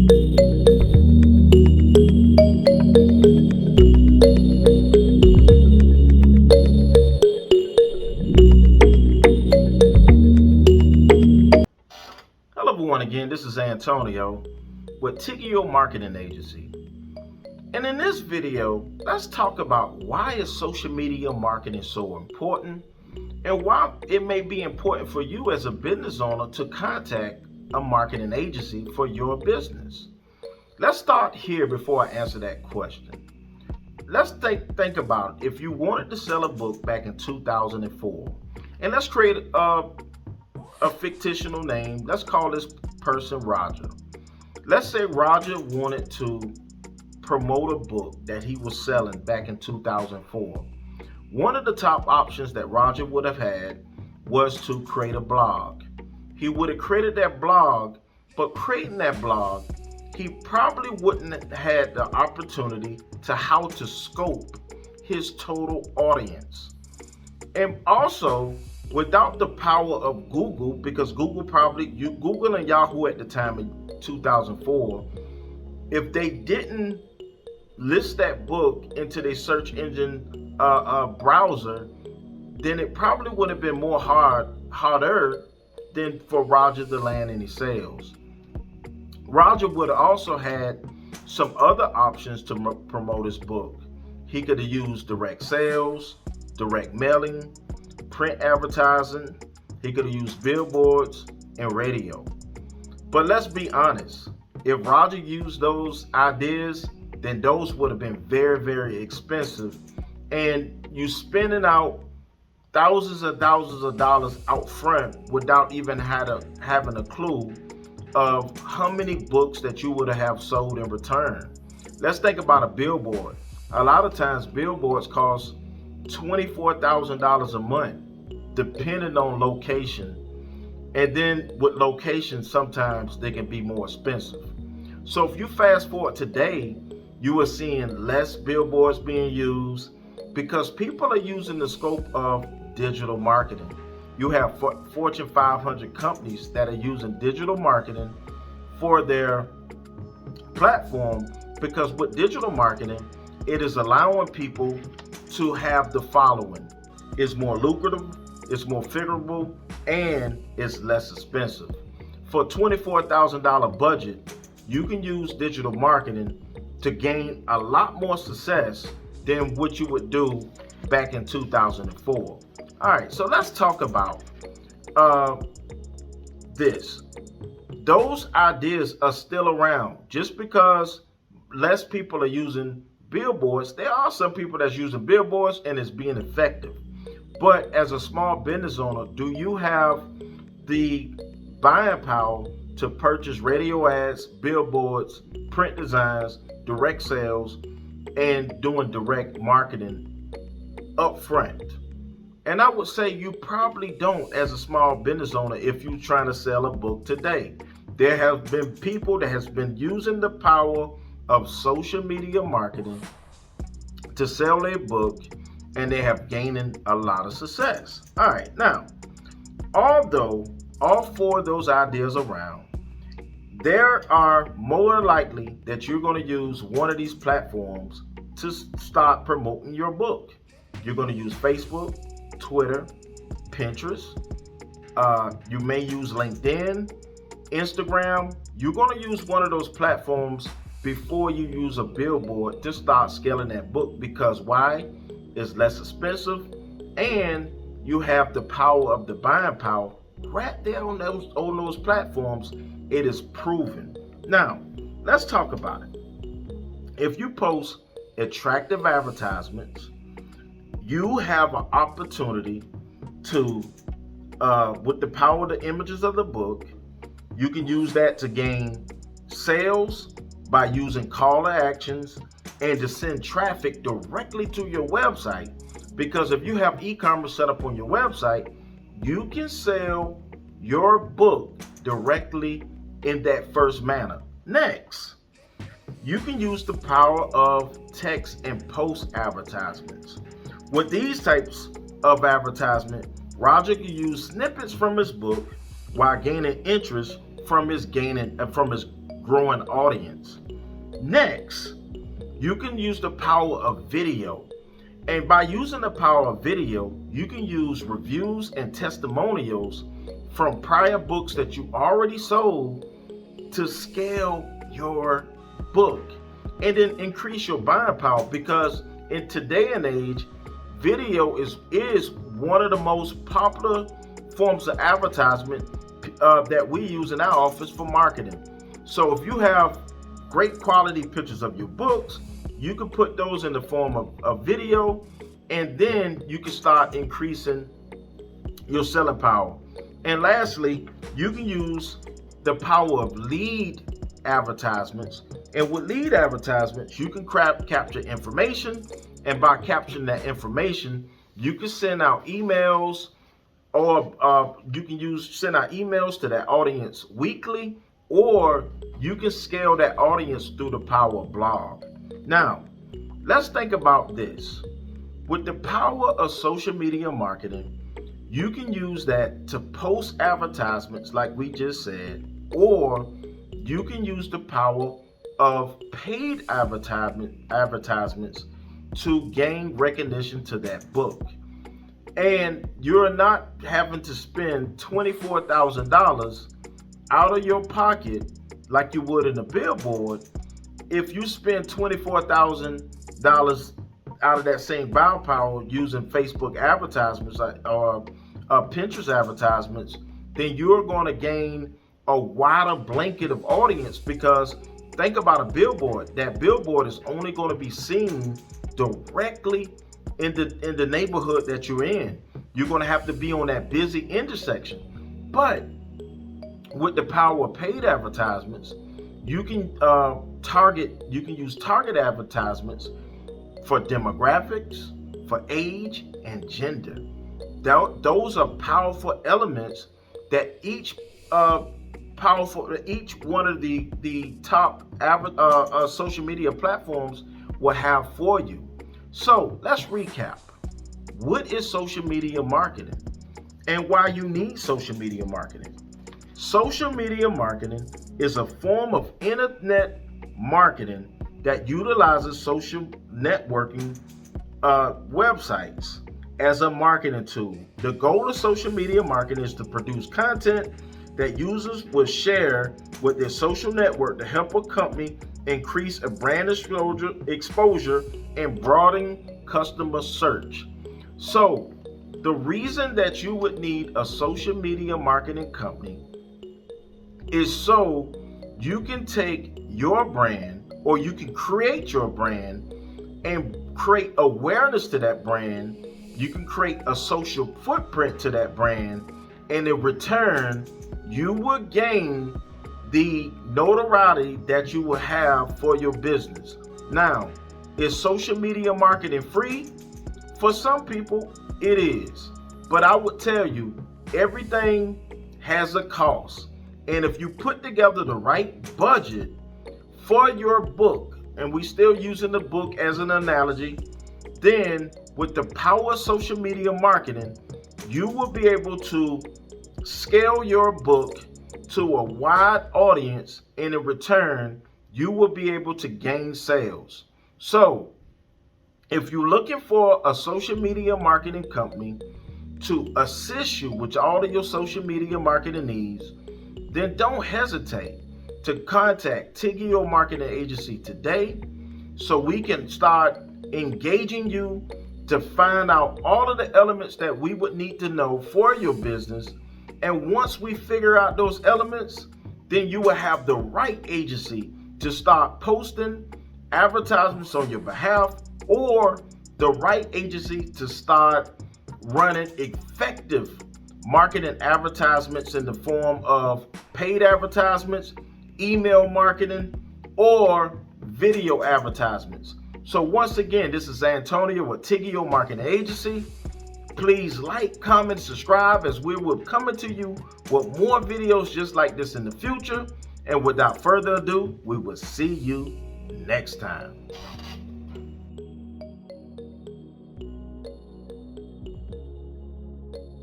Hello everyone again, this is Antonio with Tiggio Marketing Agency. And in this video, let's talk about why is social media marketing so important and why it may be important for you as a business owner to contact a marketing agency for your business. Let's start here before I answer that question. Let's think about if you wanted to sell a book back in 2004, and let's create a fictional name. Let's call this person Roger. Let's say Roger wanted to promote a book that he was selling back in 2004. One of the top options that Roger would have had was to create a blog. He would have created that blog, but creating that blog, he probably wouldn't have had the opportunity to how to scope his total audience. And also, without the power of Google, because Google and Yahoo at the time in 2004, if they didn't list that book into their search engine browser, then it probably would have been harder than for Roger to land any sales. Roger would have also had some other options to promote his book. He could have used direct sales, direct mailing, print advertising. He could have used billboards and radio. But let's be honest, if Roger used those ideas, then those would have been very, very expensive. And you spending out thousands of dollars out front without even having a clue of how many books that you would have sold in return. Let's think about a billboard. A lot of times billboards cost $24,000 a month, depending on location. And then with location, sometimes they can be more expensive. So if you fast forward today, you are seeing less billboards being used because people are using the scope of digital marketing. You have Fortune 500 companies that are using digital marketing for their platform, because with digital marketing, it is allowing people to have the following. It's more lucrative, it's more figurable, and it's less expensive. For a $24,000 budget, you can use digital marketing to gain a lot more success than what you would do back in 2004. All right, so let's talk about this. Those ideas are still around. Just because less people are using billboards, there are some people that's using billboards and it's being effective. But as a small business owner, do you have the buying power to purchase radio ads, billboards, print designs, direct sales, and doing direct marketing up front? And I would say you probably don't as a small business owner if you're trying to sell a book today. There have been people that has been using the power of social media marketing to sell their book, and they have gained a lot of success. All right, now, although all four of those ideas are around, there are more likely that you're going to use one of these platforms to start promoting your book. You're going to use Facebook, Twitter, Pinterest. You may use LinkedIn, Instagram. You're going to use one of those platforms before you use a billboard to start scaling that book, because why? It's less expensive, and you have the power of the buying power right there on those platforms. It is proven. Now, let's talk about it. If you post attractive advertisements, you have an opportunity to, with the power of the images of the book, you can use that to gain sales by using call to actions and to send traffic directly to your website. Because if you have e-commerce set up on your website, you can sell your book directly in that first manner. Next, you can use the power of text and post advertisements. With these types of advertisement, Roger can use snippets from his book while gaining interest from his growing audience. Next, you can use the power of video. And by using the power of video, you can use reviews and testimonials from prior books that you already sold to scale your book and then increase your buying power, because in today and age, video is one of the most popular forms of advertisement that we use in our office for marketing. So if you have great quality pictures of your books, you can put those in the form of video, and then you can start increasing your selling power. And lastly, you can use the power of lead advertisements. And with lead advertisements, you can capture information, and by capturing that information, you can send out emails, or you can send out emails to that audience weekly, or you can scale that audience through the power of blog. Now, let's think about this. With the power of social media marketing, you can use that to post advertisements like we just said, or you can use the power of paid advertisements to gain recognition to that book. And you're not having to spend $24,000 out of your pocket like you would in a billboard. If you spend $24,000 out of that same buying power using Facebook advertisements or Pinterest advertisements, then you're going to gain a wider blanket of audience, because think about a billboard. That billboard is only going to be seen directly in the neighborhood that you're in. You're going to have to be on that busy intersection. But with the power of paid advertisements, you can use target advertisements for demographics, for age, and gender. Those are powerful elements that each one of the top social media platforms will have for you. So let's recap. What is social media marketing, and why you need social media marketing? Social media marketing is a form of internet marketing that utilizes social networking websites as a marketing tool. The goal of social media marketing is to produce content that users will share with their social network to help a company increase a brand exposure and broaden customer search. So, the reason that you would need a social media marketing company is so you can take your brand, or you can create your brand and create awareness to that brand. You can create a social footprint to that brand, and in return, you will gain the notoriety that you will have for your business. Now, is social media marketing free? For some people, it is. But I would tell you, everything has a cost. And if you put together the right budget for your book, and we still using the book as an analogy, then with the power of social media marketing, you will be able to scale your book to a wide audience, and in return, you will be able to gain sales. So, if you're looking for a social media marketing company to assist you with all of your social media marketing needs, then don't hesitate to contact Tiggio Marketing Agency today, so we can start engaging you to find out all of the elements that we would need to know for your business. And once we figure out those elements, then you will have the right agency to start posting advertisements on your behalf, or the right agency to start running effective marketing advertisements in the form of paid advertisements, email marketing, or video advertisements. So once again, this is Antonio with Tiggio Marketing Agency. Please like, comment, subscribe, as we will be coming to you with more videos just like this in the future. And without further ado, we will see you next time.